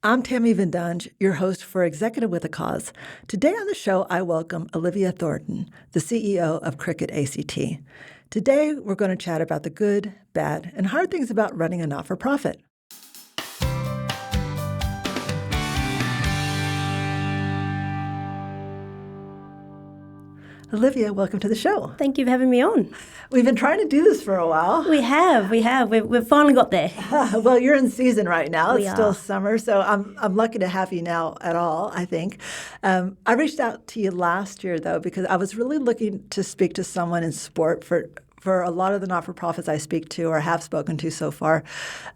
I'm Tammy Vindange, your host for Executive with a Cause. Today on the show, I welcome Olivia Thornton, the CEO of Cricket ACT. Today, we're going to chat about the good, bad, and hard things about running a not-for-profit. Olivia, welcome to the show. Thank you for having me on. We've been trying to do this for a while. We have. We've finally got there. Well, you're in season right now. It's still are. summer, so I'm lucky to have you now at all, I think. I reached out to you last year, though, because I was really looking to speak to someone in sport for a lot of the not-for-profits I speak to or have spoken to so far,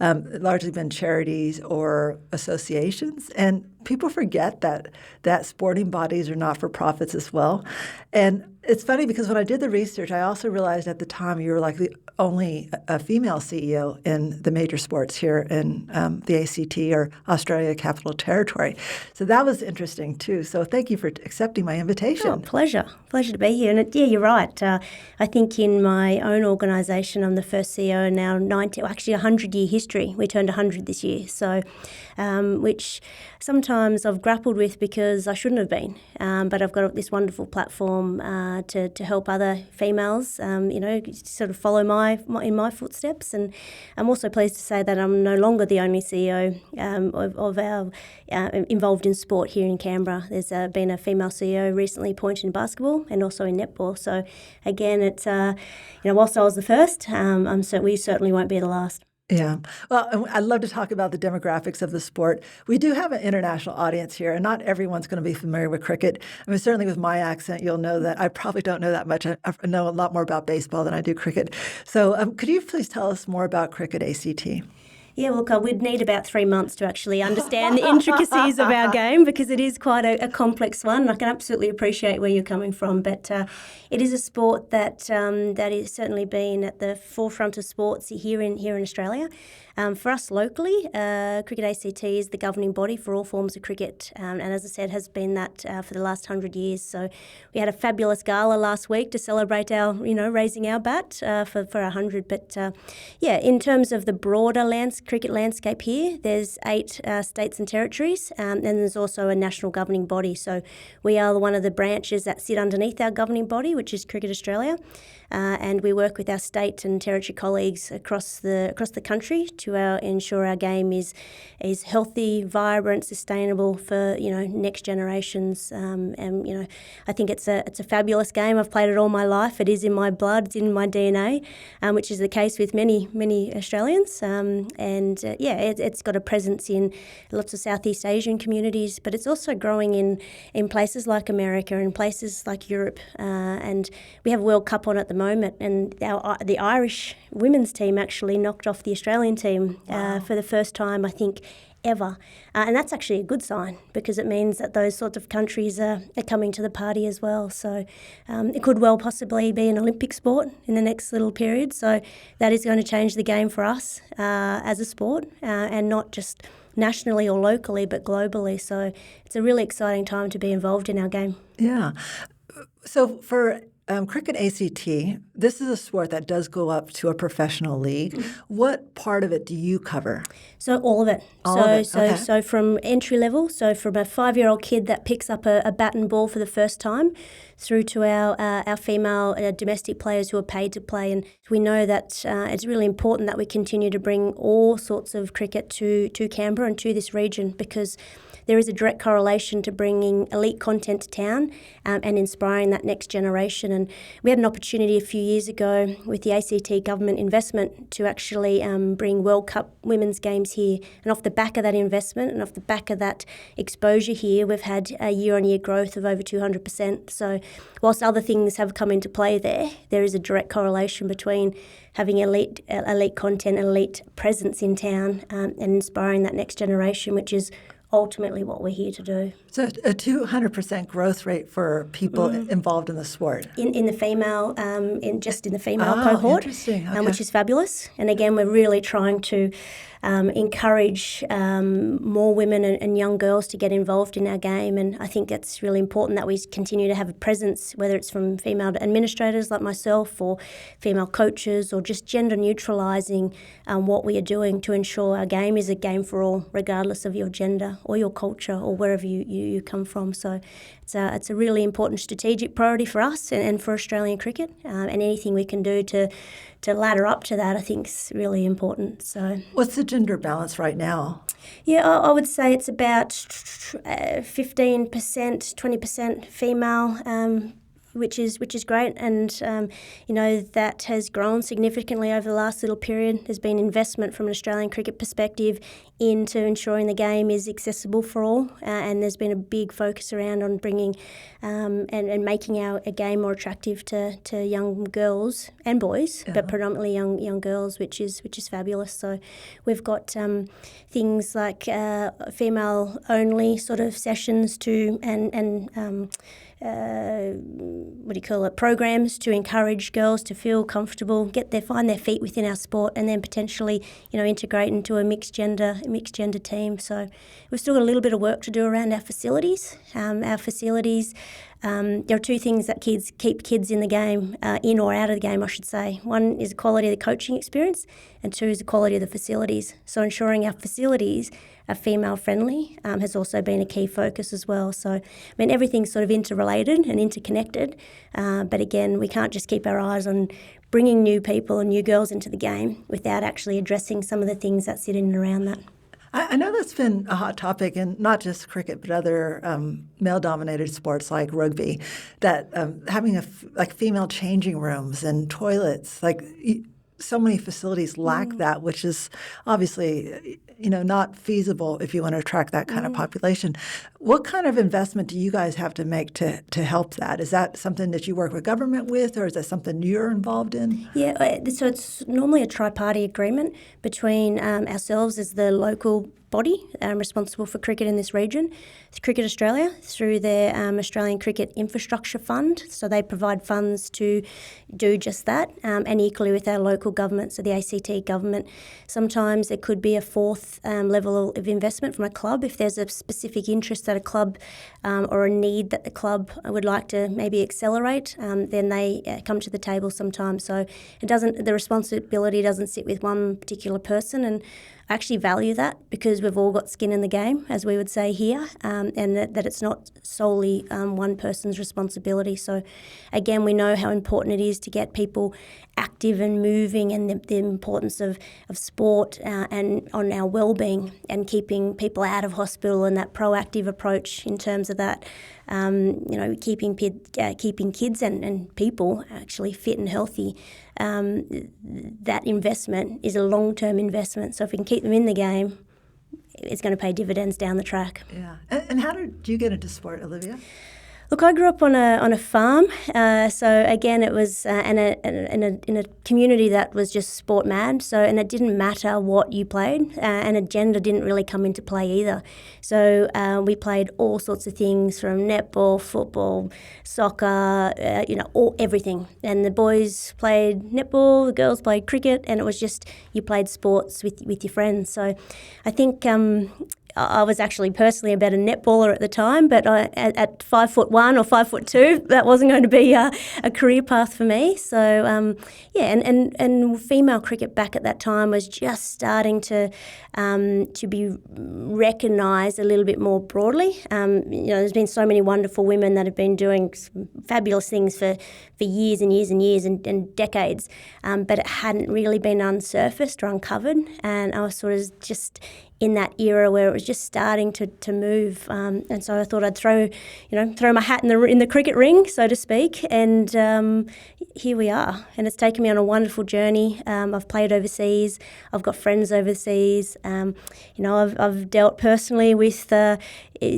largely been charities or associations. And people forget that sporting bodies are not-for-profits as well. And it's funny because when I did the research, I also realized at the time you were like the only female CEO in the major sports here in the ACT or Australia Capital Territory. So that was interesting too. So thank you for accepting my invitation. Oh, pleasure to be here. And you're right. I think in my own organisation, I'm the first CEO now, 100-year history. We turned 100 this year. So, which sometimes I've grappled with because I shouldn't have been. But I've got this wonderful platform to help other females, sort of follow in my footsteps. And I'm also pleased to say that I'm no longer the only CEO of our involved in sport here in Canberra. There's been a female CEO recently appointed in basketball and also in netball. So again, it's whilst I was the first, we certainly won't be the last. Yeah. Well, I'd love to talk about the demographics of the sport. We do have an international audience here, and not everyone's going to be familiar with cricket. I mean, certainly with my accent, you'll know that I probably don't know that much. I know a lot more about baseball than I do cricket. So could you please tell us more about Cricket ACT? Yeah, look, we'd need about 3 months to actually understand the intricacies of our game because it is quite a complex one. I can absolutely appreciate where you're coming from, but it is a sport that has certainly been at the forefront of sports here in Australia. For us locally, Cricket ACT is the governing body for all forms of cricket, and as I said, has been that for the last 100 years. So we had a fabulous gala last week to celebrate our, raising our bat for 100. But in terms of the broader cricket landscape here, there's 8 states and territories, and there's also a national governing body. So we are one of the branches that sit underneath our governing body, which is Cricket Australia. And we work with our state and territory colleagues across the country to ensure our game is healthy, vibrant, sustainable for next generations. And I think it's a fabulous game. I've played it all my life. It is in my blood, it's in my DNA, which is the case with many Australians. It's got a presence in lots of Southeast Asian communities, but it's also growing in places like America and places like Europe. And we have a World Cup on at the moment, and the Irish women's team actually knocked off the Australian team for the first time, I think, ever. And that's actually a good sign because it means that those sorts of countries are coming to the party as well. So it could well possibly be an Olympic sport in the next little period. So that is going to change the game for us as a sport and not just nationally or locally, but globally. So it's a really exciting time to be involved in our game. Yeah. So for Cricket ACT, this is a sport that does go up to a professional league. Mm-hmm. What part of it do you cover? So all of it. So from entry level, so from a 5-year-old kid that picks up a bat and ball for the first time, through to our female domestic players who are paid to play. And we know that it's really important that we continue to bring all sorts of cricket to Canberra and to this region because there is a direct correlation to bringing elite content to town and inspiring that next generation. And we had an opportunity a few years ago with the ACT government investment to actually bring World Cup women's games here. And off the back of that investment and off the back of that exposure here, we've had a year-on-year growth of over 200%. So whilst other things have come into play there is a direct correlation between having elite content and elite presence in town and inspiring that next generation, which is ultimately what we're here to do. So a 200% growth rate for people involved in the sport. In the female, in the female cohort, interesting. Okay. Which is fabulous. And again, we're really trying to encourage more women and young girls to get involved in our game. And I think it's really important that we continue to have a presence, whether it's from female administrators like myself or female coaches or just gender neutralising what we are doing to ensure our game is a game for all, regardless of your gender. or your culture or wherever you come from. So it's a really important strategic priority for us and for Australian cricket, and anything we can do to ladder up to that, I think, is really important. So, what's the gender balance right now? Yeah, I would say it's about 15%, 20% female, which is great, and that has grown significantly over the last little period. There's been investment from an Australian cricket perspective into ensuring the game is accessible for all, and there's been a big focus around on bringing and making a game more attractive to young girls and boys, but predominantly young girls, which is fabulous. So we've got things like female only sort of sessions programs to encourage girls to feel comfortable, find their feet within our sport, and then potentially, integrate into a mixed gender team. So we've still got a little bit of work to do around our facilities. There are two things that keep kids in the game, in or out of the game, I should say. One is the quality of the coaching experience, and two is the quality of the facilities. So ensuring our facilities are female-friendly has also been a key focus as well. So, everything's sort of interrelated and interconnected. But again, we can't just keep our eyes on bringing new people and new girls into the game without actually addressing some of the things that sit in and around that. I know that's been a hot topic in not just cricket, but other male-dominated sports like rugby, that having female changing rooms and toilets, so many facilities lack that, which is obviously, not feasible if you want to attract that kind of population. What kind of investment do you guys have to make to help that? Is that something that you work with government with, or is that something you're involved in? Yeah, so it's normally a tri-party agreement between ourselves as the local body responsible for cricket in this region, Cricket Australia, through their Australian Cricket Infrastructure Fund. So they provide funds to do just that, and equally with our local government, so the ACT government. Sometimes there could be a fourth level of investment from a club. If there's a specific interest that a club or a need that the club would like to maybe accelerate, then they come to the table sometimes. So the responsibility doesn't sit with one particular person, and I actually value that because we've all got skin in the game, as we would say here, and that it's not solely one person's responsibility. So again, we know how important it is to get people active and moving, and the importance of sport and on our well-being and keeping people out of hospital, and that proactive approach in terms of that, keeping kids and people actually fit and healthy. That investment is a long-term investment. So if we can keep them in the game, it's going to pay dividends down the track. Yeah. And how did you get into sport, Olivia? Look, I grew up on a farm, so again it was in a community that was just sport mad. So, and it didn't matter what you played, and a gender didn't really come into play either. So we played all sorts of things, from netball, football, soccer, everything. And the boys played netball, the girls played cricket, and it was just you played sports with your friends. So, I think. I was actually personally a better netballer at the time, but at 5'1" or 5'2", that wasn't going to be a career path for me. So and female cricket back at that time was just starting to be recognised a little bit more broadly. There's been so many wonderful women that have been doing fabulous things for years and years and years and decades, but it hadn't really been unsurfaced or uncovered, and I was sort of just in that era where it was just starting to move, and so I thought I'd throw my hat in the cricket ring, so to speak, and here we are. And it's taken me on a wonderful journey. I've played overseas. I've got friends overseas. I've dealt personally with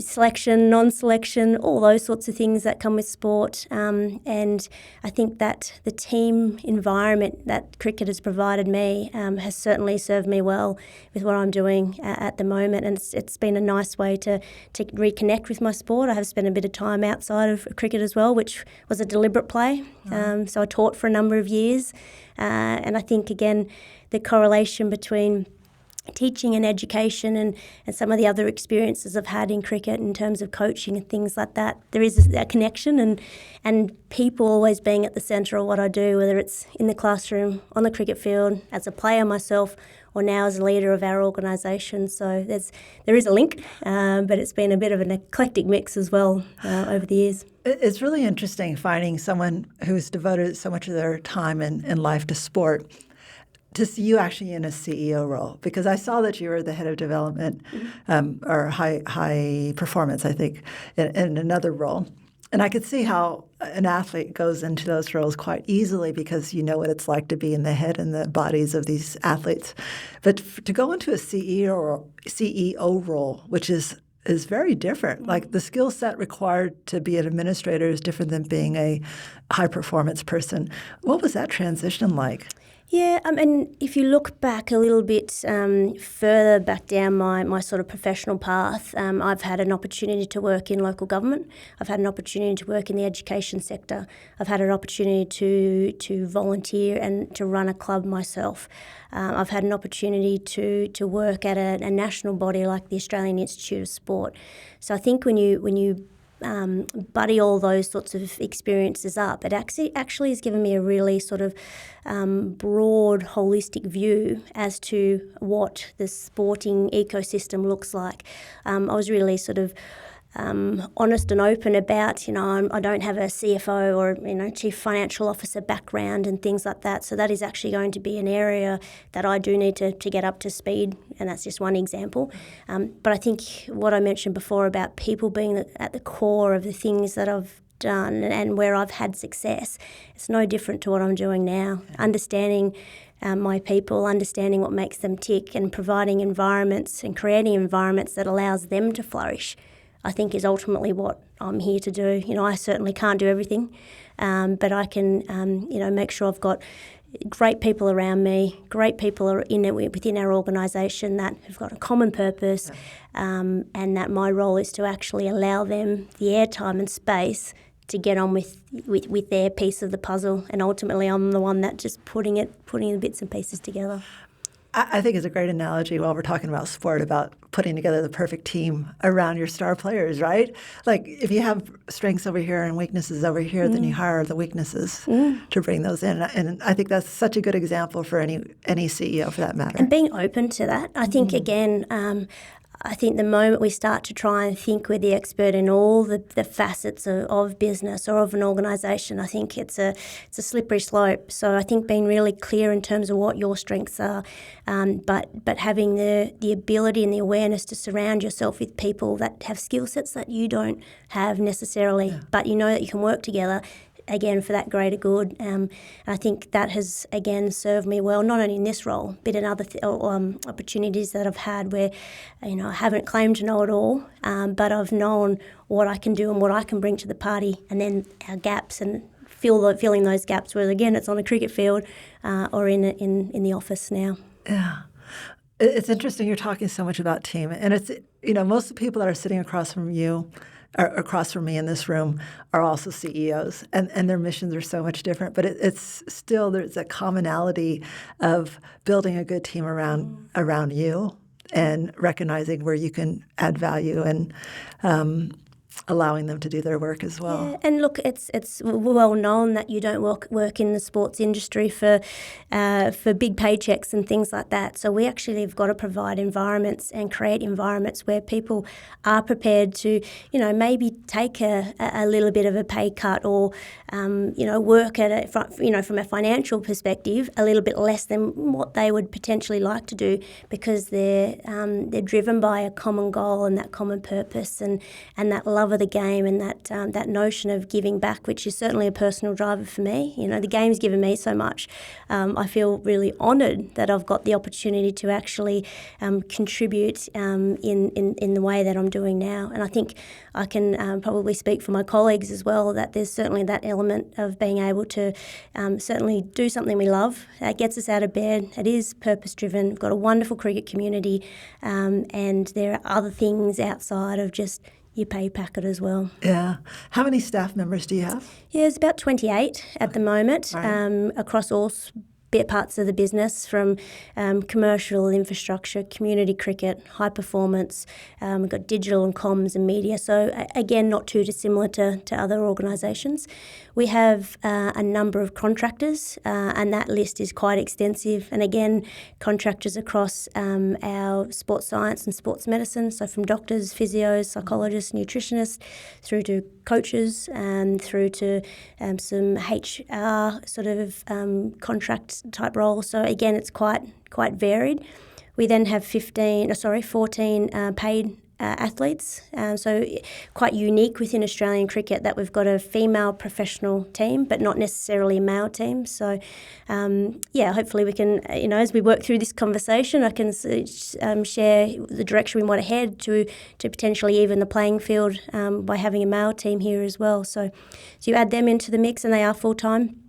selection, non-selection, all those sorts of things that come with sport, and I think that the team environment that cricket has provided me has certainly served me well with what I'm doing at the moment, and it's been a nice way to reconnect with my sport. I have spent a bit of time outside of cricket as well, which was a deliberate play. So I taught for a number of years, and I think, again, the correlation between teaching and education and some of the other experiences I've had in cricket in terms of coaching and things like that, there is a connection, and people always being at the centre of what I do, whether it's in the classroom, on the cricket field, as a player myself, or now as a leader of our organisation. So there is a link, but it's been a bit of an eclectic mix as well over the years. It's really interesting finding someone who's devoted so much of their time and life to sport to see you actually in a CEO role, because I saw that you were the head of development or high performance, I think, in another role. And I could see how an athlete goes into those roles quite easily because you know what it's like to be in the head and the bodies of these athletes. But to go into a CEO role, which is very different. Like the skill set required to be an administrator is different than being a high-performance person. What was that transition like? Yeah, and if you look back a little bit further back down my sort of professional path, I've had an opportunity to work in local government. I've had an opportunity to work in the education sector. I've had an opportunity to volunteer and to run a club myself. I've had an opportunity to work at a national body like the Australian Institute of Sport. So I think when you buddy all those sorts of experiences up, it actually has given me a really sort of broad, holistic view as to what the sporting ecosystem looks like. I was really sort of honest and open about, I don't have a CFO or, chief financial officer background and things like that. So that is actually going to be an area that I do need to get up to speed, and that's just one example. But I think what I mentioned before about people being at the core of the things that I've done and where I've had success, it's no different to what I'm doing now. Understanding my people, understanding what makes them tick and providing environments and creating environments that allows them to flourish, I think is ultimately what I'm here to do. I certainly can't do everything, but I can, make sure I've got great people around me, great people within our organisation that have got a common purpose, and that my role is to actually allow them the airtime and space to get on with their piece of the puzzle. And ultimately, I'm the one that just putting the bits and pieces together. I think it's a great analogy while we're talking about sport, about putting together the perfect team around your star players, right? Like if you have strengths over here and weaknesses over here, then you hire the weaknesses to bring those in. And I think that's such a good example for any CEO for that matter. And being open to that. I think, again, I think the moment we start to try and think we're the expert in all the facets of business or of an organisation, I think it's a slippery slope. So I think being really clear in terms of what your strengths are, but having the ability and the awareness to surround yourself with people that have skill sets that you don't have necessarily, but you know that you can work together, again, for that greater good. And I think that has, again, served me well, not only in this role, but in other opportunities that I've had where, I haven't claimed to know it all, but I've known what I can do and what I can bring to the party, and then our gaps and filling those gaps, whether, again, it's on a cricket field or in the office now. Yeah. It's interesting you're talking so much about team. And it's, most of the people that are sitting across from you or across from me in this room are also CEOs, and their missions are so much different. But it's still, there's a commonality of building a good team around you and recognizing where you can add value and allowing them to do their work as well. Yeah, and look, it's well known that you don't work in the sports industry for big paychecks and things like that. So we actually have got to provide environments and create environments where people are prepared to, maybe take a little bit of a pay cut or, work at it, from a financial perspective, a little bit less than what they would potentially like to do, because they're driven by a common goal and that common purpose and that love of the game and that notion of giving back, which is certainly a personal driver for me. The game's given me so much. I feel really honoured that I've got the opportunity to actually contribute in the way that I'm doing now. And I think I can probably speak for my colleagues as well, that there's certainly that element of being able to certainly do something we love. That gets us out of bed. It is purpose-driven. We've got a wonderful cricket community, and there are other things outside of just your pay packet as well. Yeah. How many staff members do you have? Yeah, it's about 28 at the moment, Right. across all parts of the business, from commercial infrastructure, community cricket, high performance. We've got digital and comms and media. So again, not too dissimilar to other organisations. We have a number of contractors, and that list is quite extensive. And again, contractors across our sports science and sports medicine, so from doctors, physios, psychologists, nutritionists, through to coaches, and through to some HR sort of contract type roles. So again, it's quite varied. We then have 14 paid athletes. So quite unique within Australian cricket that we've got a female professional team, but not necessarily a male team. So hopefully we can, as we work through this conversation, I can share the direction we want to head to potentially even the playing field by having a male team here as well. So you add them into the mix, and they are full-time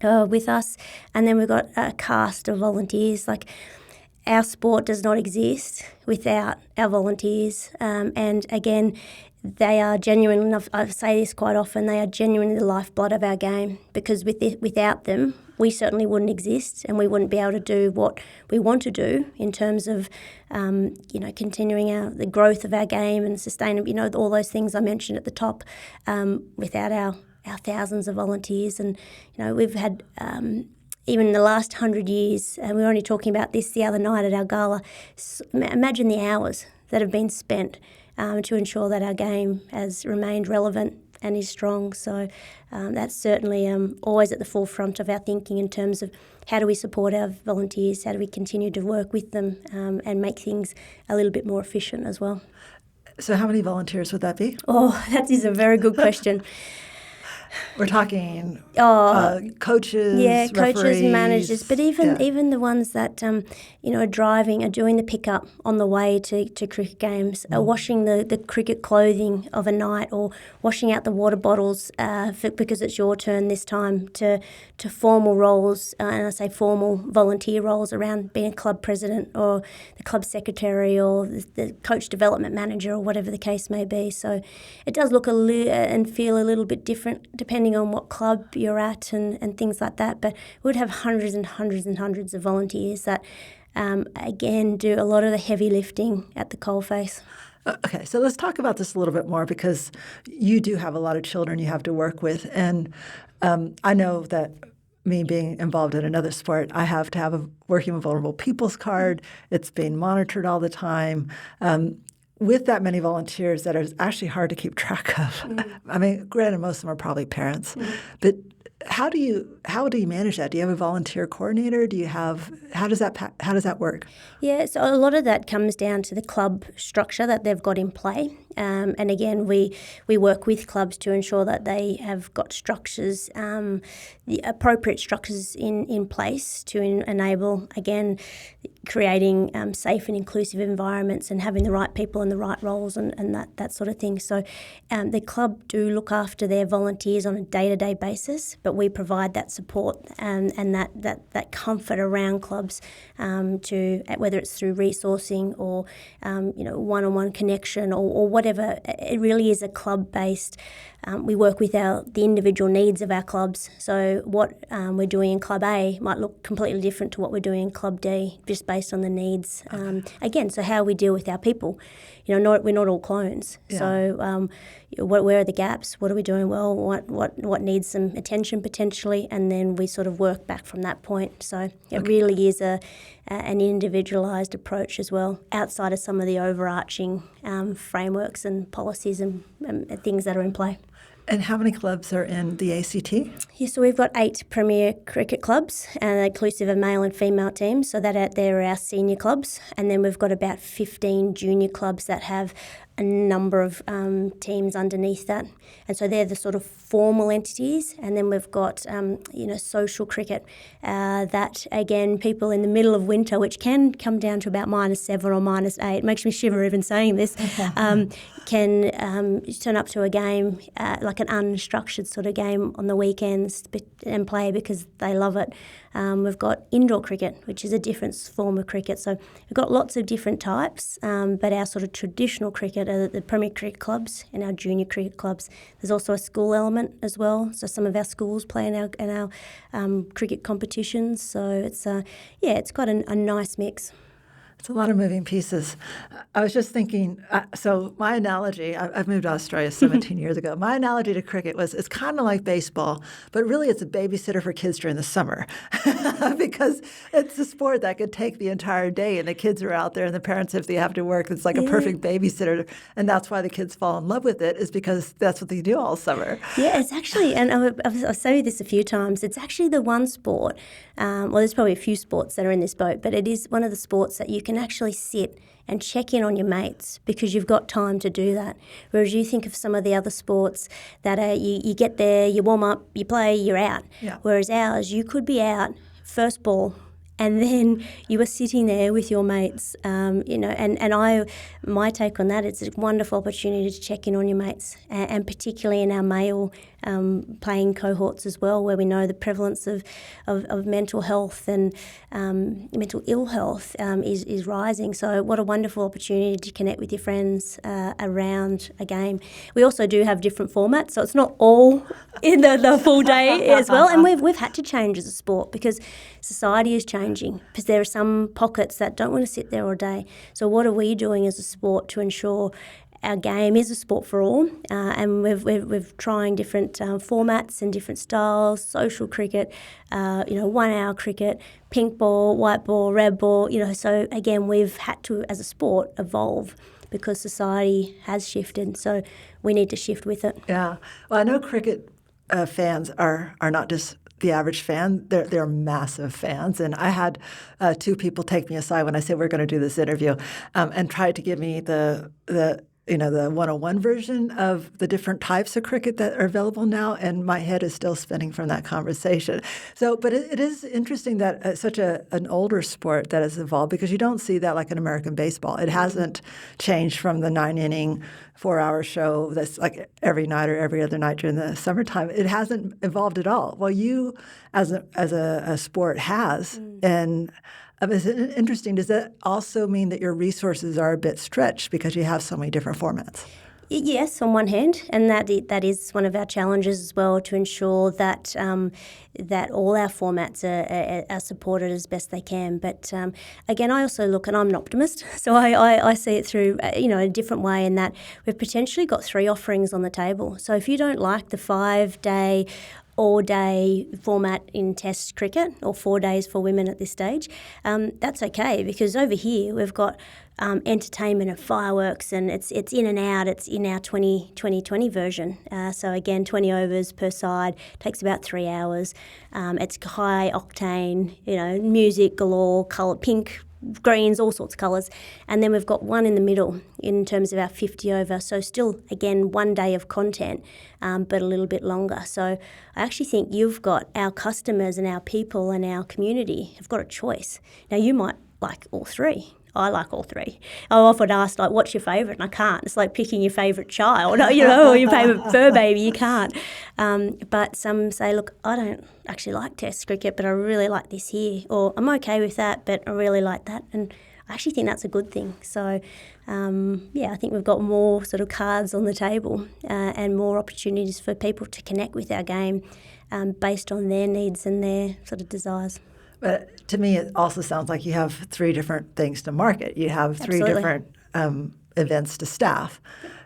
with us. And then we've got a cast of volunteers. Like, our sport does not exist without our volunteers. And again, they are genuine enough. I say this quite often, they are genuinely the lifeblood of our game, because without them, we certainly wouldn't exist, and we wouldn't be able to do what we want to do in terms of, continuing the growth of our game and sustaining, all those things I mentioned at the top, without our thousands of volunteers. And, we've had... even in the last 100 years, and we were only talking about this the other night at our gala, imagine the hours that have been spent to ensure that our game has remained relevant and is strong. So that's certainly always at the forefront of our thinking in terms of how do we support our volunteers, how do we continue to work with them and make things a little bit more efficient as well. So how many volunteers would that be? Oh, that is a very good question. We're talking coaches, coaches, referees, managers, but even the ones that are driving, are doing the pickup on the way to cricket games, are washing the cricket clothing of a night, or washing out the water bottles because it's your turn this time, to formal roles, and I say formal volunteer roles around being a club president or the club secretary or the coach development manager or whatever the case may be. So it does look and feel a little bit different depending on what club you're at and things like that. But we'd have hundreds and hundreds and hundreds of volunteers that, again, do a lot of the heavy lifting at the coalface. Okay, so let's talk about this a little bit more, because you do have a lot of children you have to work with. And I know that me being involved in another sport, I have to have a Working with Vulnerable People's card. It's being monitored all the time. With that many volunteers, that is actually hard to keep track of. I mean, granted, most of them are probably parents, but how do you manage that? Do you have a volunteer coordinator? How does that work? Yeah, so a lot of that comes down to the club structure that they've got in play. And again, we work with clubs to ensure that they have got structures, the appropriate structures in place to enable, again, creating safe and inclusive environments and having the right people in the right roles and that sort of thing. So the club do look after their volunteers on a day-to-day basis, but we provide that support and that comfort around clubs to, whether it's through resourcing or one-on-one connection or whatever. It really is a club-based. We work with the individual needs of our clubs. So what we're doing in Club A might look completely different to what we're doing in Club D, just based on the needs. Again, so how we deal with our people. We're not all clones. Yeah. So where are the gaps? What are we doing well? What needs some attention potentially? And then we sort of work back from that point. So it really is an individualised approach as well, outside of some of the overarching frameworks and policies and things that are in play. And how many clubs are in the ACT? Yeah, so we've got 8 premier cricket clubs, inclusive of male and female teams, so that they're our senior clubs. And then we've got about 15 junior clubs that have a number of teams underneath that. And so they're the sort of formal entities. And then we've got, social cricket that, again, people in the middle of winter, which can come down to about -7 or -8, it makes me shiver even saying this, can turn up to a game, like an unstructured sort of game on the weekends and play because they love it. We've got indoor cricket, which is a different form of cricket. So we've got lots of different types, but our sort of traditional cricket that are the Premier Cricket clubs and our junior cricket clubs. There's also a school element as well. So some of our schools play in our cricket competitions. So it's quite a nice mix. It's a lot of moving pieces. I was just thinking, so my analogy, I've moved to Australia 17 years ago. My analogy to cricket was it's kind of like baseball, but really it's a babysitter for kids during the summer because it's a sport that could take the entire day and the kids are out there and the parents, if they have to work, it's like a perfect babysitter. And that's why the kids fall in love with it, is because that's what they do all summer. Yeah, it's actually, and I've said this a few times, it's actually the one sport, well, there's probably a few sports that are in this boat, but it is one of the sports that you can actually sit and check in on your mates because you've got time to do that. Whereas you think of some of the other sports that are, you get there, you warm up, you play, you're out. Yeah. Whereas ours, you could be out, first ball, and then you were sitting there with your mates, my take on that, it's a wonderful opportunity to check in on your mates, and particularly in our male playing cohorts as well, where we know the prevalence of mental health and mental ill health is rising. So what a wonderful opportunity to connect with your friends around a game. We also do have different formats, so it's not all in the full day as well. And we've had to change as a sport because society is changing, because there are some pockets that don't want to sit there all day. So what are we doing as a sport to ensure our game is a sport for all, and we're trying different formats and different styles, social cricket, 1 hour cricket, pink ball, white ball, red ball, so again, we've had to, as a sport, evolve because society has shifted, so we need to shift with it. Yeah. Well, I know cricket fans are not just the average fan, they're massive fans. And I had two people take me aside when I said we're going to do this interview and tried to give me the 101 version of the different types of cricket that are available now, and my head is still spinning from that conversation. So, but it is interesting that such an older sport that has evolved, because you don't see that like in American baseball. It hasn't changed from the 9-inning, 4-hour show that's like every night or every other night during the summertime. It hasn't evolved at all. Well, you as a sport has, and it's interesting. Does that also mean that your resources are a bit stretched because you have so many different formats? Yes, on one hand, and that is one of our challenges as well, to ensure that that all our formats are supported as best they can. But again, I also look, and I'm an optimist, so I see it through a different way, in that we've potentially got 3 offerings on the table. So if you don't like the 5-day all-day format in Test cricket, or 4 days for women at this stage, that's okay, because over here we've got entertainment and fireworks, and it's in and out. It's in our 2020 version. So again, 20 overs per side, takes about 3 hours. It's high octane, music galore, colour, pink, greens, all sorts of colours. And then we've got one in the middle in terms of our 50 over. So still, again, 1 day of content, but a little bit longer. So I actually think you've got our customers and our people and our community have got a choice. Now, you might like all 3. I like all 3. I'm often asked, what's your favourite? And I can't. It's like picking your favourite child, or your favourite fur baby. You can't. But some say, look, I don't actually like Test cricket, but I really like this here. Or I'm okay with that, but I really like that. And I actually think that's a good thing. So, I think we've got more sort of cards on the table and more opportunities for people to connect with our game based on their needs and their sort of desires. But to me, it also sounds like you have 3 different things to market. You have 3 Absolutely. different events to staff.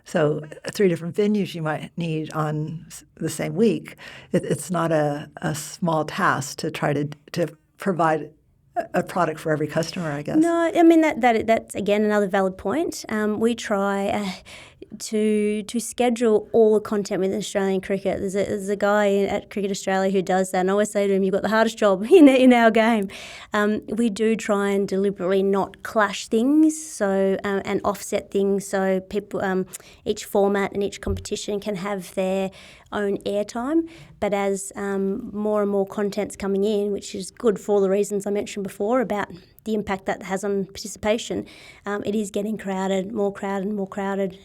So 3 different venues you might need on the same week. It's not a small task to try to provide a product for every customer, I guess. No, I mean, that's, again, another valid point. We try to schedule all the content within Australian cricket. There's a guy at Cricket Australia who does that, and I always say to him, you've got the hardest job in our game. We do try and deliberately not clash things, so and offset things, so people, each format and each competition can have their own airtime. But as more and more content's coming in, which is good for all the reasons I mentioned before about the impact that has on participation, it is getting crowded, more crowded, more crowded.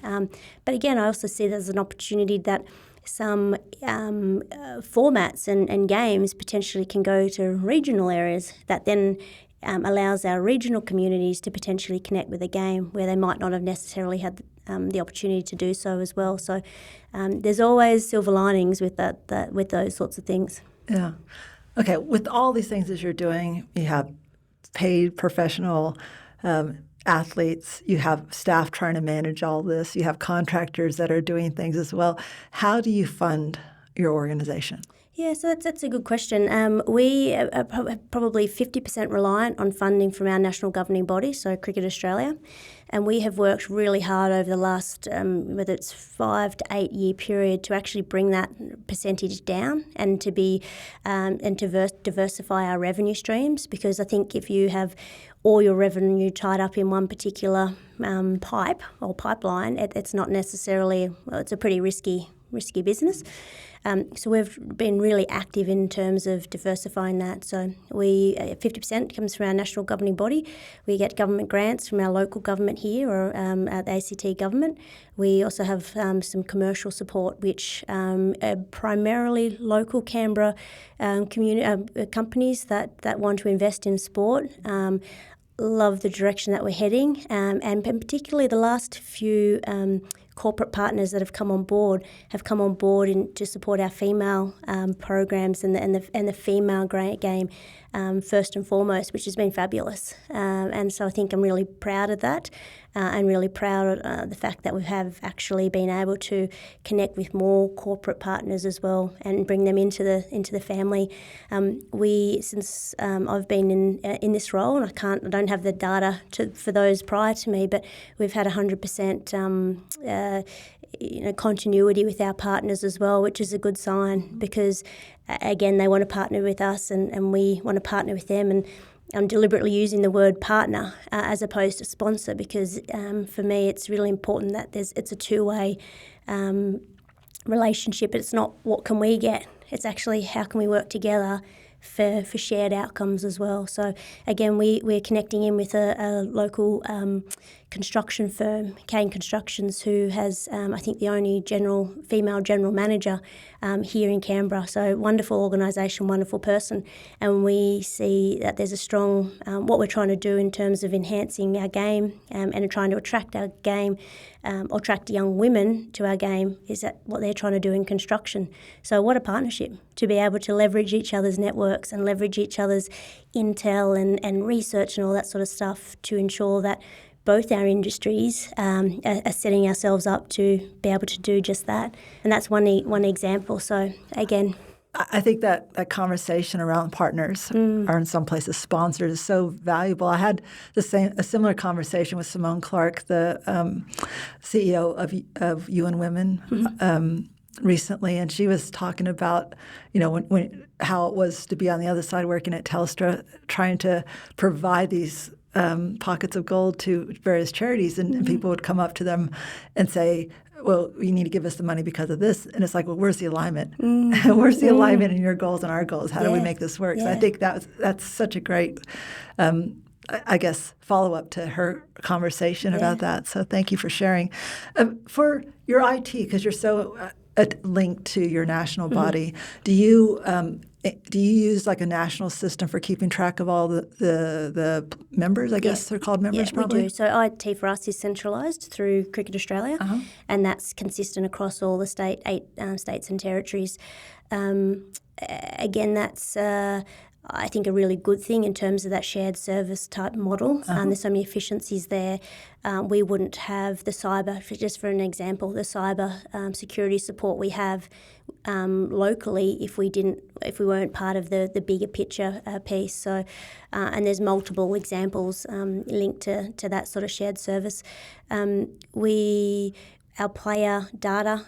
But again, I also see there's an opportunity that some formats and games potentially can go to regional areas that then allows our regional communities to potentially connect with a game where they might not have necessarily had the opportunity to do so as well. So there's always silver linings with with those sorts of things. Yeah. Okay. With all these things that you're doing, you have paid professional athletes, you have staff trying to manage all this, you have contractors that are doing things as well. How do you fund your organization? Yeah, so that's a good question. We are probably 50% reliant on funding from our national governing body, so Cricket Australia, and we have worked really hard over the last, whether it's 5 to 8 year period, to actually bring that percentage down and to be and to diversify our revenue streams. Because I think if you have all your revenue tied up in one particular pipe or pipeline, it's not necessarily, well, it's a pretty risky business. So we've been really active in terms of diversifying that. So 50% comes from our national governing body. We get government grants from our local government here or at the ACT government. We also have some commercial support, which are primarily local Canberra companies that want to invest in sport. Love the direction that we're heading, and particularly the last few corporate partners that have come on board to support our female programs and the female game first and foremost, which has been fabulous. And so I think I'm really proud of that, and really proud of the fact that we have actually been able to connect with more corporate partners as well and bring them into the family. Since I've been in this role, and I don't have the data for those prior to me, but we've had 100% continuity with our partners as well, which is a good sign because, again, they want to partner with us and we want to partner with them. And I'm deliberately using the word partner as opposed to sponsor because for me it's really important that it's a two-way relationship. It's not what can we get, it's actually how can we work together for shared outcomes as well. So again, we're connecting in with a local construction firm, Kane Constructions, who has I think the only female general manager here in Canberra. So wonderful organisation, wonderful person, and we see that there's a strong what we're trying to do in terms of enhancing our game and trying to attract our game. Attract young women to our game is that what they're trying to do in construction. So what a partnership to be able to leverage each other's networks and leverage each other's intel and research and all that sort of stuff to ensure that both our industries are setting ourselves up to be able to do just that. And that's one example. So again, I think that conversation around partners or in some places sponsors is so valuable. I had a similar conversation with Simone Clark, the CEO of UN Women, recently, and she was talking about when how it was to be on the other side working at Telstra, trying to provide these pockets of gold to various charities, and people would come up to them and say, well, you need to give us the money because of this. And it's like, well, where's the alignment? Where's the alignment in your goals and our goals? How do we make this work? So I think that's such a great, I guess, follow-up to her conversation about that. So thank you for sharing. For your IT, because you're so linked to your national body, do you use like a national system for keeping track of all the members? I guess they're called members, probably? We do. So IT for us is centralised through Cricket Australia, and that's consistent across all the eight states and territories. Again, that's I think a really good thing in terms of that shared service type model. There's so many efficiencies there. We wouldn't have the cyber, just for an example, the cyber security support we have locally if we weren't part of the bigger picture piece. So, and there's multiple examples linked to that sort of shared service. Our player data,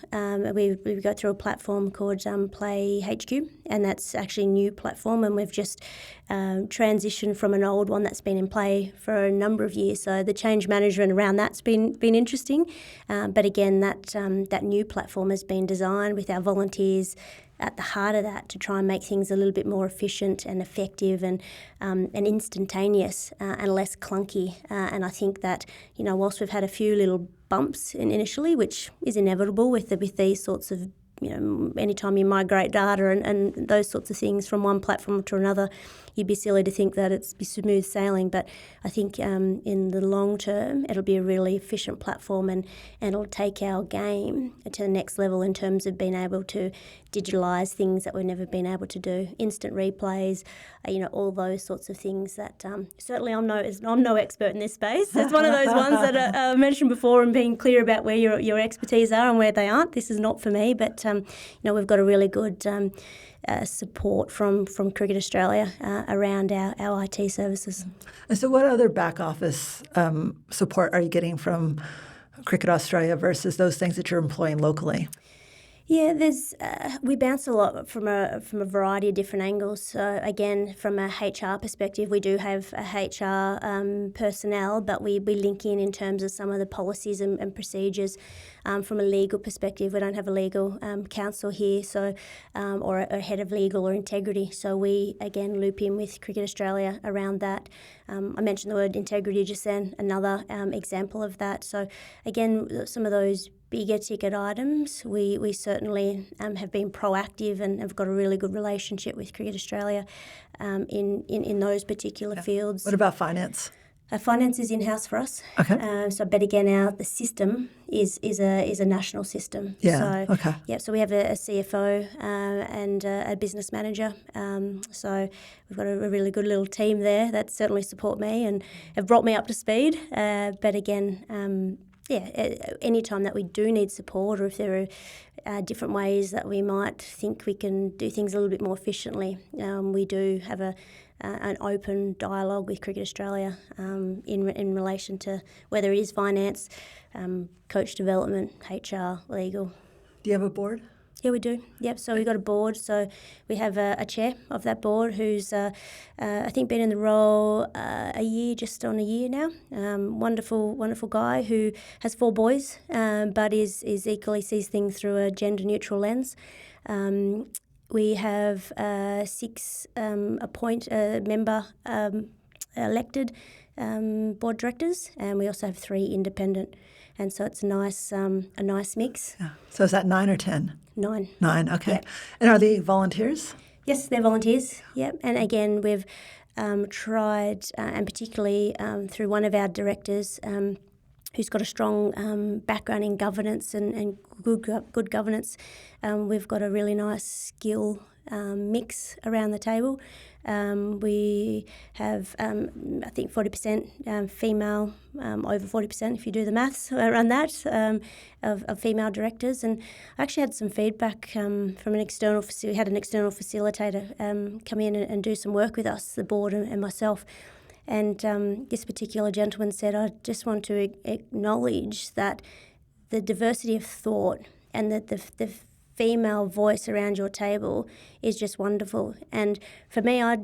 we go through a platform called Play HQ, and that's actually a new platform, and we've just transitioned from an old one that's been in play for a number of years. So the change management around that's been interesting, but again, that new platform has been designed with our volunteers at the heart of that to try and make things a little bit more efficient and effective and instantaneous and less clunky. And I think that, whilst we've had a few little bumps initially, which is inevitable with these sorts of anytime you migrate data and those sorts of things from one platform to another, you'd be silly to think that it's be smooth sailing. But I think in the long term, it'll be a really efficient platform and it'll take our game to the next level in terms of being able to digitalise things that we've never been able to do, instant replays, all those sorts of things that certainly I'm no expert in this space. It's one of those ones that I mentioned before, and being clear about where your expertise are and where they aren't. This is not for me, but we've got a really good support from Cricket Australia around our IT services. And so what other back office support are you getting from Cricket Australia versus those things that you're employing locally? Yeah, we bounce a lot from a variety of different angles. So again, from a HR perspective, we do have a HR personnel, but we link in terms of some of the policies and procedures. From a legal perspective, we don't have a legal counsel here, so or a head of legal or integrity. So we again loop in with Cricket Australia around that. I mentioned the word integrity just then, another example of that. So again, some of those bigger ticket items, we certainly have been proactive and have got a really good relationship with Cricket Australia in those particular fields. What about finance? Finance is in-house for us. Okay. But again, the system is a national system. Yeah. So, okay. Yeah. So we have a CFO and a business manager. So we've got a really good little team there that certainly support me and have brought me up to speed. But again, any time that we do need support, or if there are different ways that we might think we can do things a little bit more efficiently, we do have an open dialogue with Cricket Australia in relation to whether it is finance, coach development, HR, legal. Do you have a board? Yeah, we do. Yep. So we've got a board. So we have a chair of that board who's, I think, been in the role just on a year now. Wonderful guy who has 4 boys, but is equally sees things through a gender-neutral lens. We have 6 member elected board directors, and we also have 3 independent. And so it's a nice mix. Yeah. So is that 9 or 10? 9. 9, okay. Yep. And are they volunteers? Yes, they're volunteers. Yep. And again, we've tried, and particularly through one of our directors, who's got a strong background in governance and good governance, we've got a really nice skill mix around the table. We have, I think, 40% female, over 40% if you do the maths around that, of female directors. And I actually had some feedback from an external facilitator. We had an external facilitator come in and do some work with us, the board and myself. And this particular gentleman said, I just want to acknowledge that the diversity of thought and that the female voice around your table is just wonderful. And for me, I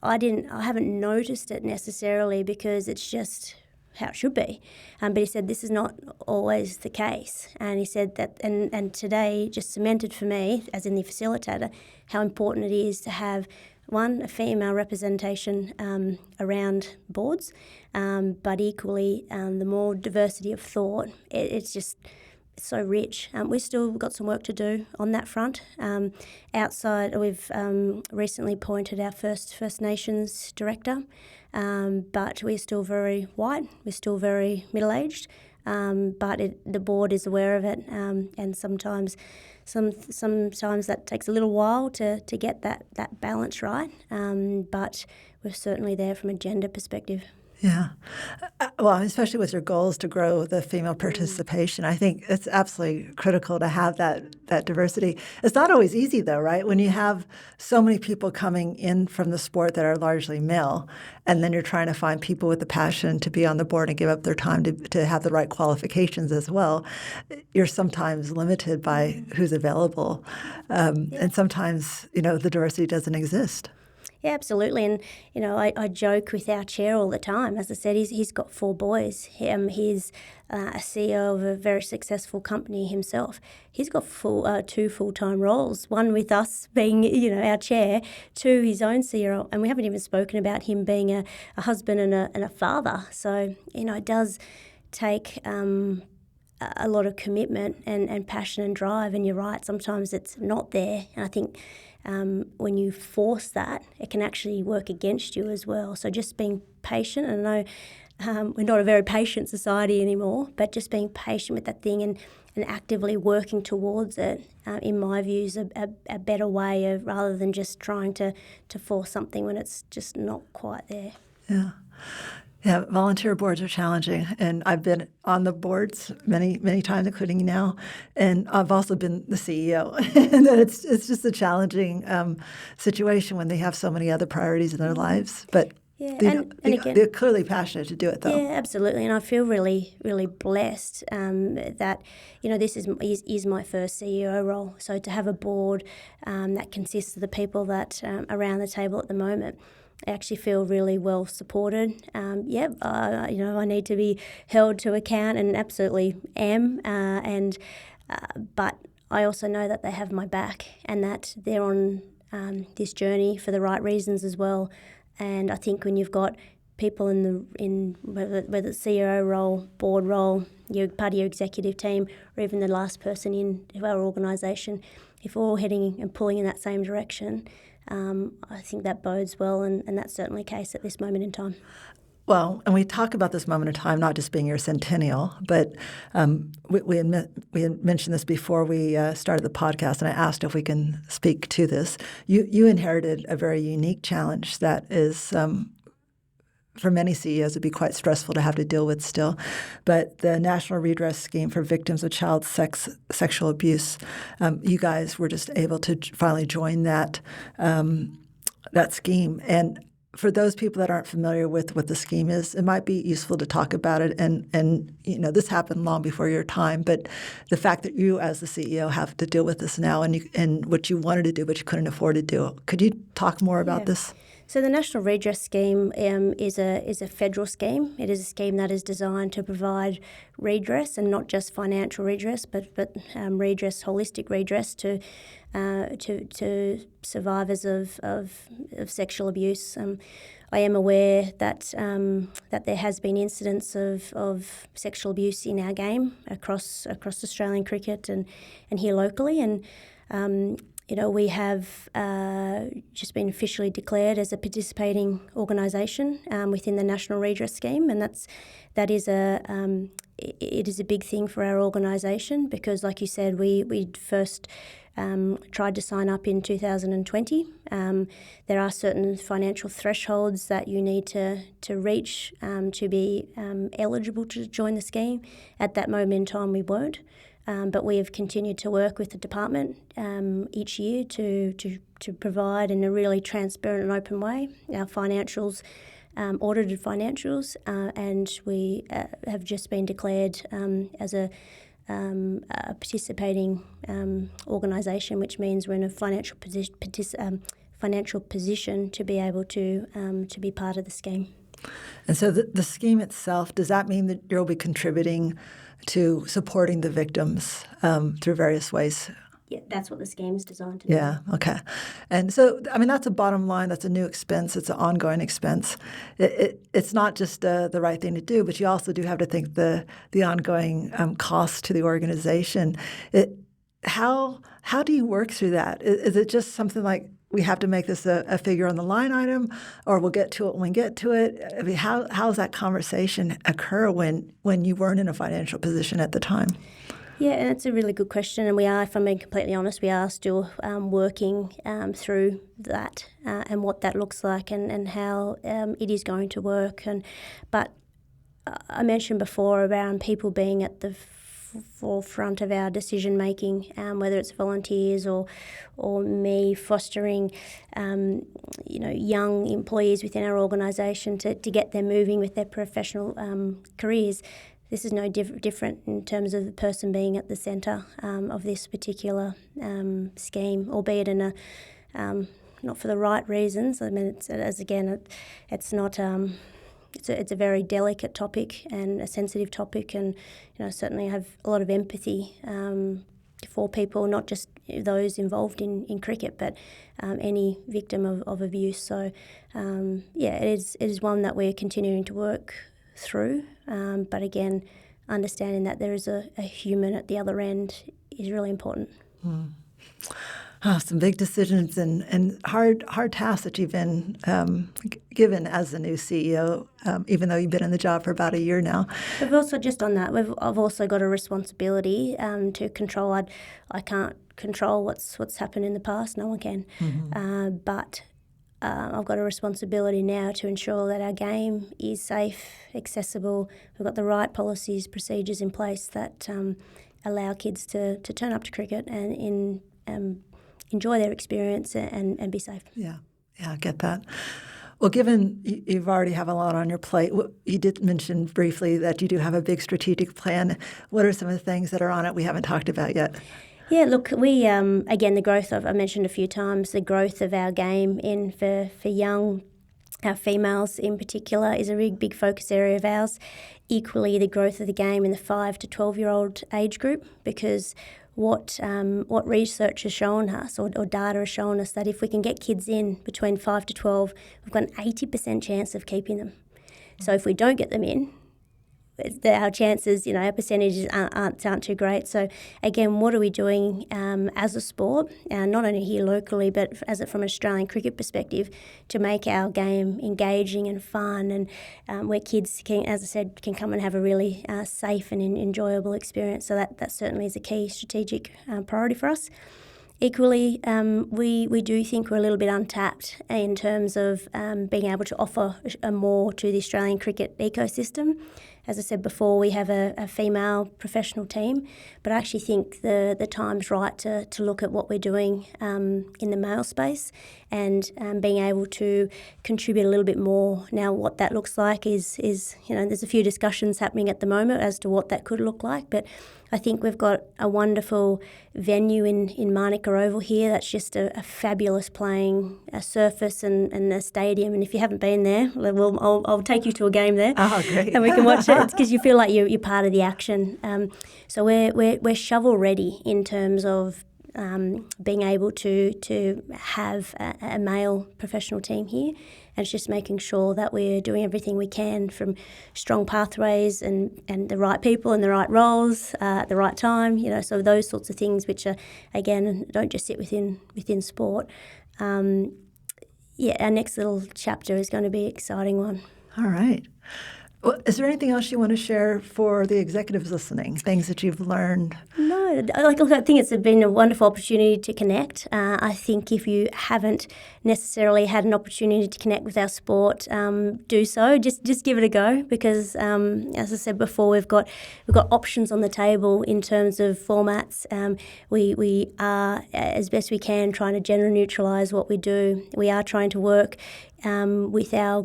haven't noticed it necessarily because it's just how it should be. But he said this is not always the case. And he said that, and today just cemented for me, as in the facilitator, how important it is to have a female representation around boards, but equally the more diversity of thought, it's just so rich. We've still got some work to do on that front. Outside, we've recently appointed our First Nations director, but we're still very white, we're still very middle-aged, but the board is aware of it, and sometimes that takes a little while to get that balance right, but we're certainly there from a gender perspective. Yeah. Well, especially with your goals to grow the female participation, I think it's absolutely critical to have that diversity. It's not always easy, though, right? When you have so many people coming in from the sport that are largely male, and then you're trying to find people with the passion to be on the board and give up their time to have the right qualifications as well, you're sometimes limited by who's available. And sometimes, the diversity doesn't exist. Yeah, absolutely. And, I joke with our chair all the time. As I said, he's got 4 boys. He's a CEO of a very successful company himself. He's got 2 full-time roles, one with us being, our chair, 2 his own CEO. And we haven't even spoken about him being a husband and a father. So, it does take a lot of commitment and passion and drive. And you're right, sometimes it's not there. And I think when you force that, it can actually work against you as well. So just being patient, and I know we're not a very patient society anymore, but just being patient with that thing and actively working towards it, in my view, is a better way of, rather than just trying to force something when it's just not quite there. Yeah. Yeah, volunteer boards are challenging, and I've been on the boards many times, including now, and I've also been the CEO. And it's just a challenging situation when they have so many other priorities in their lives. But yeah, they're clearly passionate to do it, though. Yeah, absolutely, and I feel really, really blessed that this is my first CEO role. So to have a board that consists of the people that are around the table at the moment, I actually feel really well supported. I need to be held to account, and absolutely am. But I also know that they have my back, and that they're on this journey for the right reasons as well. And I think when you've got people in whether it's CEO role, board role, you're part of your executive team, or even the last person in our organisation, if we're all heading and pulling in that same direction, I think that bodes well, and that's certainly the case at this moment in time. Well, and we talk about this moment in time not just being your centennial, but we had mentioned this before we started the podcast, and I asked if we can speak to this. You inherited a very unique challenge that is, for many CEOs, would be quite stressful to have to deal with still. But the National Redress Scheme for Victims of Child Sexual Abuse, you guys were just able to finally join that scheme. And for those people that aren't familiar with what the scheme is, it might be useful to talk about it. And this happened long before your time, but the fact that you as the CEO have to deal with this now, and what you wanted to do but you couldn't afford to do. Could you talk more about this? So the National Redress Scheme is a federal scheme. It is a scheme that is designed to provide redress, and not just financial redress, but redress, holistic redress to survivors of sexual abuse. I am aware that there has been incidents of sexual abuse in our game across Australian cricket and here locally, and we have just been officially declared as a participating organisation within the National Redress Scheme, and it is a big thing for our organisation, because, like you said, we first tried to sign up in 2020. There are certain financial thresholds that you need to reach to be eligible to join the scheme. At that moment in time, we weren't. But we have continued to work with the department each year to provide, in a really transparent and open way, our financials, audited financials, and we have just been declared as a participating organisation, which means we're in a financial position to be able to be part of the scheme. And so the scheme itself, does that mean that you'll be contributing to supporting the victims through various ways? Yeah, that's what the scheme is designed to do. Yeah, okay. And so, that's a bottom line. That's a new expense. It's an ongoing expense. It's not just the right thing to do, but you also do have to think the ongoing cost to the organization. How do you work through that? Is it just something like, we have to make this a figure on the line item, or we'll get to it when we get to it? How does that conversation occur when you weren't in a financial position at the time? Yeah, and it's a really good question, and we are, if I'm being completely honest, we are still working through that and what that looks like and how it is going to work. But I mentioned before around people being at the forefront of our decision making, whether it's volunteers or me fostering young employees within our organisation to get them moving with their professional careers. This is no different in terms of the person being at the centre of this particular scheme, albeit in a not for the right reasons. It's not. It's a very delicate topic and a sensitive topic, and certainly I have a lot of empathy for people, not just those involved in cricket, but any victim of abuse. So it is one that we're continuing to work through. But again, understanding that there is a human at the other end is really important. Some big decisions and hard tasks that you've been given as the new CEO, even though you've been in the job for about a year now. We've also, just on that, I've also got a responsibility to control. I can't control what's happened in the past. No one can. But I've got a responsibility now to ensure that our game is safe, accessible. We've got the right policies, procedures in place that allow kids to turn up to cricket and enjoy their experience and be safe. Yeah, I get that. Well, given you've already have a lot on your plate, you did mention briefly that you do have a big strategic plan. What are some of the things that are on it we haven't talked about yet? Yeah, look, we again, the growth of, I mentioned a few times, the growth of our game for young, our females in particular, is a really big focus area of ours. Equally, the growth of the game in the 5 to 12-year-old age group, because what research has shown us, or data has shown us, that if we can get kids in between 5 to 12, we've got an 80% chance of keeping them. So if we don't get them in, our chances, our percentages aren't too great. So again, what are we doing as a sport, not only here locally, but from an Australian cricket perspective, to make our game engaging and fun, and where kids can, as I said, can come and have a really safe and enjoyable experience. So that certainly is a key strategic priority for us. Equally, we do think we're a little bit untapped in terms of being able to offer more to the Australian cricket ecosystem. As I said before, we have a female professional team, but I actually think the time's right to look at what we're doing in the male space and being able to contribute a little bit more. Now, what that looks like is there's a few discussions happening at the moment as to what that could look like, but I think we've got a wonderful venue in Manuka Oval here that's just a fabulous playing surface and a stadium. And if you haven't been there, I'll take you to a game there. Oh, great. And we can watch it because you feel like you're part of the action. So we're shovel ready in terms of being able to have a male professional team here. And it's just making sure that we're doing everything we can, from strong pathways and the right people in the right roles at the right time, so those sorts of things which are, again, don't just sit within sport. Our next little chapter is going to be an exciting one. All right. Well, is there anything else you want to share for the executives listening, things that you've learned? No, I think it's been a wonderful opportunity to connect. I think if you haven't necessarily had an opportunity to connect with our sport, do so. Just give it a go, because as I said before, we've got options on the table in terms of formats. We are, as best we can, trying to gender neutralise what we do. We are trying to work with our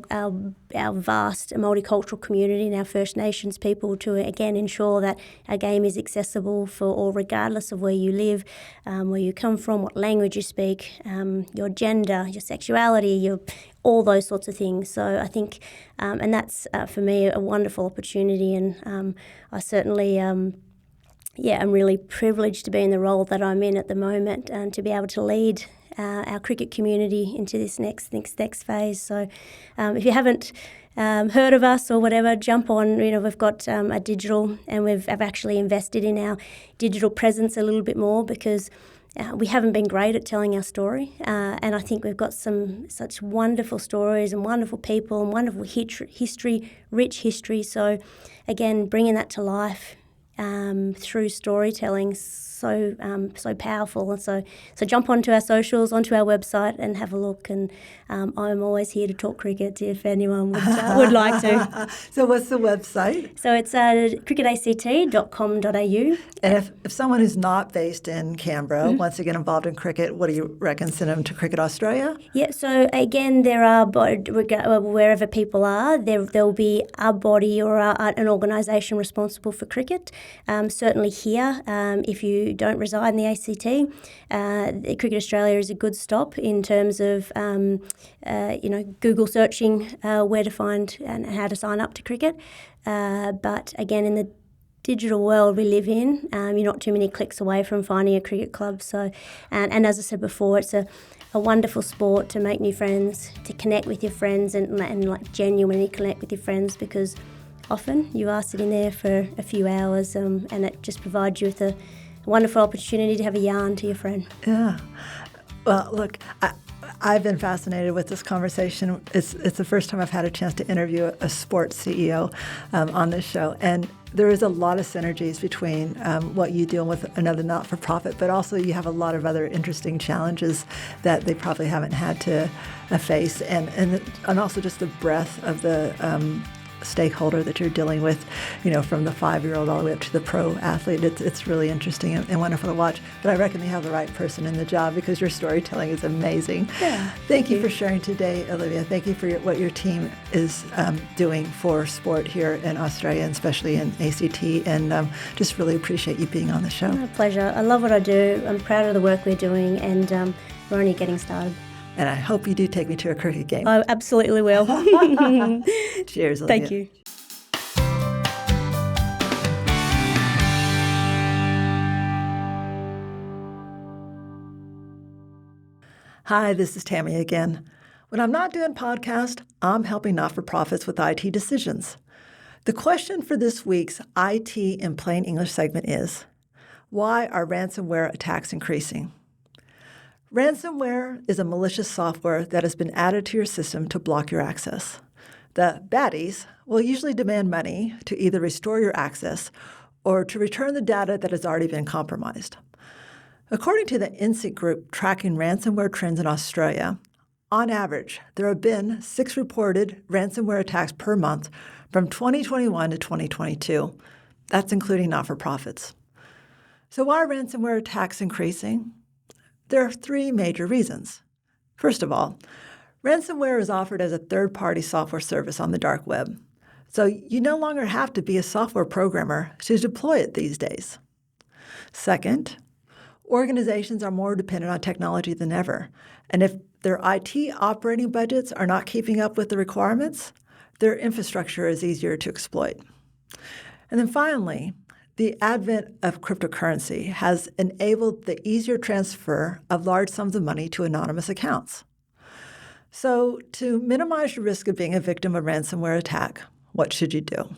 vast multicultural community and our First Nations people to, again, ensure that our game is accessible for all, regardless of where you live, where you come from, what language you speak, your gender, your sexuality, all those sorts of things. So I think, and that's for me a wonderful opportunity, and I certainly I'm really privileged to be in the role that I'm in at the moment and to be able to lead our cricket community into this next phase. So if you haven't heard of us or whatever, jump on. We've got a digital, and I've actually invested in our digital presence a little bit more, because we haven't been great at telling our story, and I think we've got such wonderful stories and wonderful people and wonderful history, rich history. So again, bringing that to life through storytelling, so powerful. And so jump onto our socials, onto our website, and have a look. And I'm always here to talk cricket if anyone would like to. So what's the website? So it's cricketact.com.au. And if someone who's not based in Canberra wants to get involved in cricket, what do you reckon? Send them to Cricket Australia? Yeah, so again, there are, wherever people are, there'll be a body or an organisation responsible for cricket. Certainly here, if you don't reside in the ACT, Cricket Australia is a good stop in terms of Google searching where to find and how to sign up to cricket. But again, in the digital world we live in, you're not too many clicks away from finding a cricket club. So, and as I said before, it's a wonderful sport to make new friends, to connect with your friends, and like genuinely connect with your friends, because often. You are sitting there for a few hours, and it just provides you with a wonderful opportunity to have a yarn to your friend. Yeah. Well, look, I've been fascinated with this conversation. It's the first time I've had a chance to interview a sports CEO on this show, and there is a lot of synergies between what you do with another not-for-profit, but also you have a lot of other interesting challenges that they probably haven't had to face, and also just the breadth of the stakeholder that you're dealing with, from the 5-year-old all the way up to the pro athlete. It's really interesting and wonderful to watch. But I reckon you have the right person in the job because your storytelling is amazing. Yeah, Thank you for sharing today, Olivia. Thank you for what your team is doing for sport here in Australia, and especially in ACT. And just really appreciate you being on the show. My pleasure. I love what I do. I'm proud of the work we're doing, and we're only getting started. And I hope you do take me to a cricket game. I absolutely will. Cheers, Olivia. Thank you. Hi, this is Tammy again. When I'm not doing podcast, I'm helping not-for-profits with IT decisions. The question for this week's IT in Plain English segment is, why are ransomware attacks increasing? Ransomware is a malicious software that has been added to your system to block your access. The baddies will usually demand money to either restore your access or to return the data that has already been compromised. According to the INSEAD group tracking ransomware trends in Australia, on average, there have been 6 reported ransomware attacks per month from 2021 to 2022. That's including not-for-profits. So why are ransomware attacks increasing? There are 3 major reasons. First of all, ransomware is offered as a third-party software service on the dark web. So you no longer have to be a software programmer to deploy it these days. Second, organizations are more dependent on technology than ever. And if their IT operating budgets are not keeping up with the requirements, their infrastructure is easier to exploit. And then finally, the advent of cryptocurrency has enabled the easier transfer of large sums of money to anonymous accounts. So to minimize your risk of being a victim of a ransomware attack, what should you do?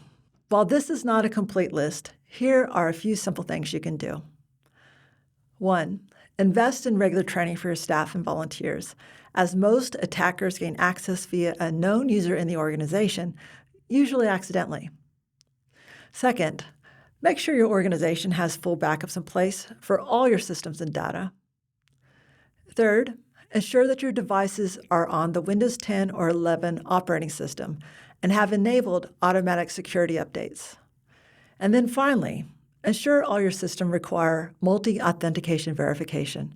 While this is not a complete list, here are a few simple things you can do. 1. Invest in regular training for your staff and volunteers, as most attackers gain access via a known user in the organization, usually accidentally. Second, make sure your organization has full backups in place for all your systems and data. Third, ensure that your devices are on the Windows 10 or 11 operating system and have enabled automatic security updates. And then finally, ensure all your systems require multi-authentication verification.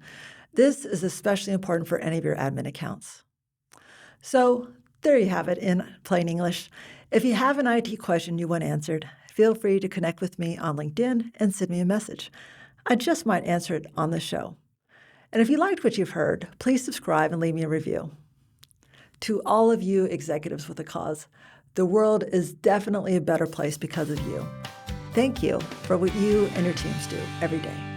This is especially important for any of your admin accounts. So there you have it in plain English. If you have an IT question you want answered, feel free to connect with me on LinkedIn and send me a message. I just might answer it on the show. And if you liked what you've heard, please subscribe and leave me a review. To all of you executives with a cause, the world is definitely a better place because of you. Thank you for what you and your teams do every day.